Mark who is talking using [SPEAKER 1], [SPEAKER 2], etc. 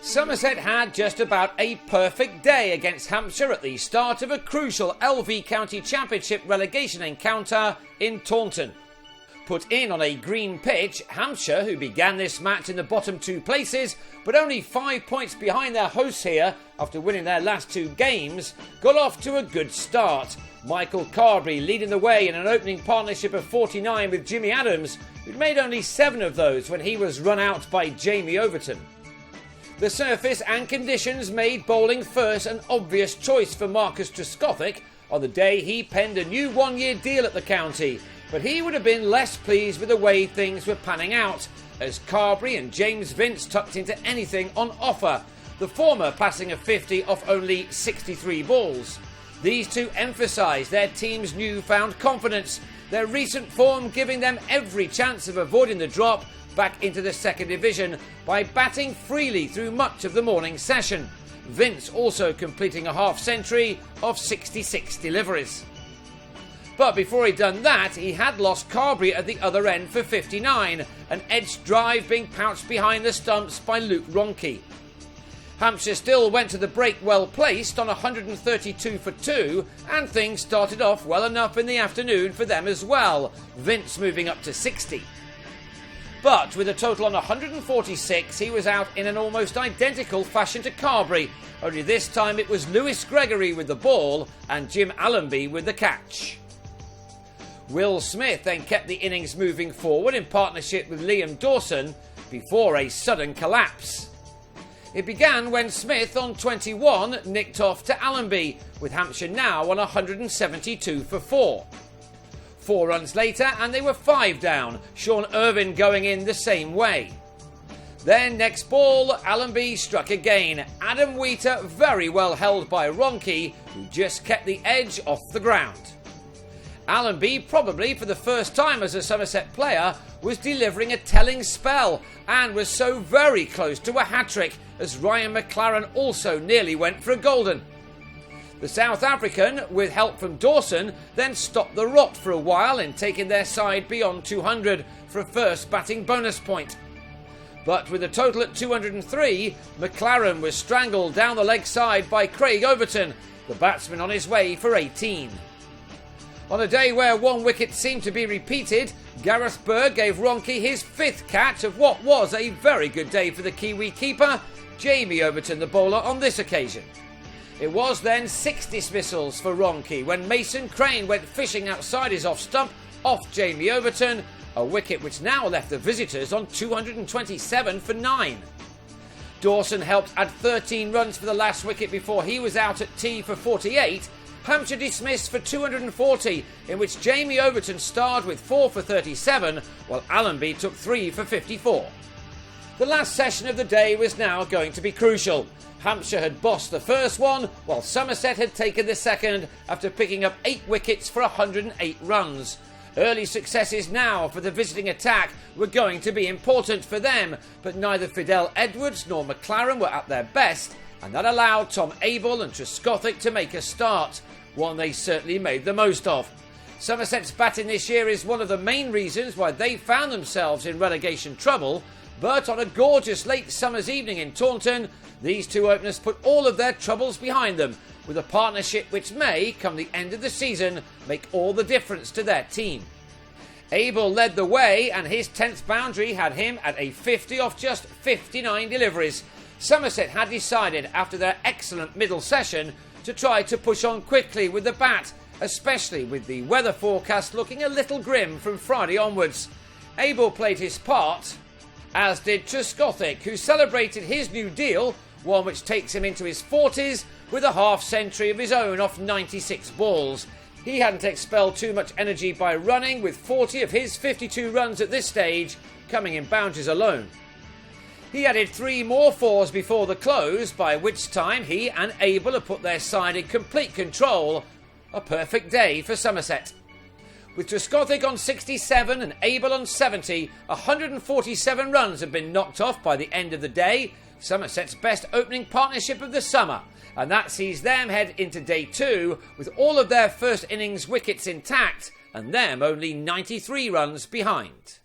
[SPEAKER 1] Somerset had just about a perfect day against Hampshire at the start of a crucial LV County Championship relegation encounter in Taunton. Put in on a green pitch, Hampshire, who began this match in the bottom two places, but only 5 points behind their hosts here after winning their last two games, got off to a good start. Michael Carberry leading the way in an opening partnership of 49 with Jimmy Adams, who'd made only 7 of those when he was run out by Jamie Overton. The surface and conditions made bowling first an obvious choice for Marcus Trescothick on the day he penned a new one-year deal at the county, but he would have been less pleased with the way things were panning out, as Carberry and James Vince tucked into anything on offer, the former passing a 50 off only 63 balls. These two emphasised their team's newfound confidence, their recent form giving them every chance of avoiding the drop back into the second division by batting freely through much of the morning session. Vince also completing a half-century of 66 deliveries. But before he'd done that, he had lost Carberry at the other end for 59, an edged drive being pounced behind the stumps by Luke Ronchi. Hampshire still went to the break well placed on 132 for 2, and things started off well enough in the afternoon for them as well, Vince moving up to 60. But with a total on 146, he was out in an almost identical fashion to Carberry, only this time it was Lewis Gregory with the ball and Jim Allenby with the catch. Will Smith then kept the innings moving forward in partnership with Liam Dawson before a sudden collapse. It began when Smith on 21 nicked off to Allenby, with Hampshire now on 172 for 4. 4 runs later and they were 5 down, Sean Irvine going in the same way. Then next ball, Allenby struck again. Adam Wheater very well held by Ronchi, who just kept the edge off the ground. Allenby, probably for the first time as a Somerset player, was delivering a telling spell and was so very close to a hat-trick as Ryan McLaren also nearly went for a golden. The South African, with help from Dawson, then stopped the rot for a while in taking their side beyond 200 for a first batting bonus point. But with a total at 203, McLaren was strangled down the leg side by Craig Overton, the batsman on his way for 18. On a day where one wicket seemed to be repeated, Gareth Bird gave Ronchi his 5th catch of what was a very good day for the Kiwi keeper, Jamie Overton the bowler on this occasion. It was then 6 dismissals for Ronchi when Mason Crane went fishing outside his off stump off Jamie Overton, a wicket which now left the visitors on 227 for 9. Dawson helped add 13 runs for the last wicket before he was out at tee for 48. Hampshire dismissed for 240, in which Jamie Overton starred with 4 for 37, while Allenby took 3 for 54. The last session of the day was now going to be crucial. Hampshire had bossed the first one, while Somerset had taken the second after picking up 8 wickets for 108 runs. Early successes now for the visiting attack were going to be important for them, but neither Fidel Edwards nor McLaren were at their best, and that allowed Tom Abel and Trescothick to make a start, one they certainly made the most of. Somerset's batting this year is one of the main reasons why they found themselves in relegation trouble, but on a gorgeous late summer's evening in Taunton, these two openers put all of their troubles behind them, with a partnership which may, come the end of the season, make all the difference to their team. Abel led the way, and his 10th boundary had him at a 50 off just 59 deliveries. Somerset had decided after their excellent middle session to try to push on quickly with the bat, especially with the weather forecast looking a little grim from Friday onwards. Abel played his part, as did Trescothick, who celebrated his new deal, one which takes him into his 40s, with a half-century of his own off 96 balls. He hadn't expelled too much energy by running, with 40 of his 52 runs at this stage coming in boundaries alone. He added 3 more 4s before the close, by which time he and Abel had put their side in complete control. A perfect day for Somerset. With Trescothick on 67 and Abel on 70, 147 runs had been knocked off by the end of the day, Somerset's best opening partnership of the summer, and that sees them head into day 2 with all of their first innings wickets intact and them only 93 runs behind.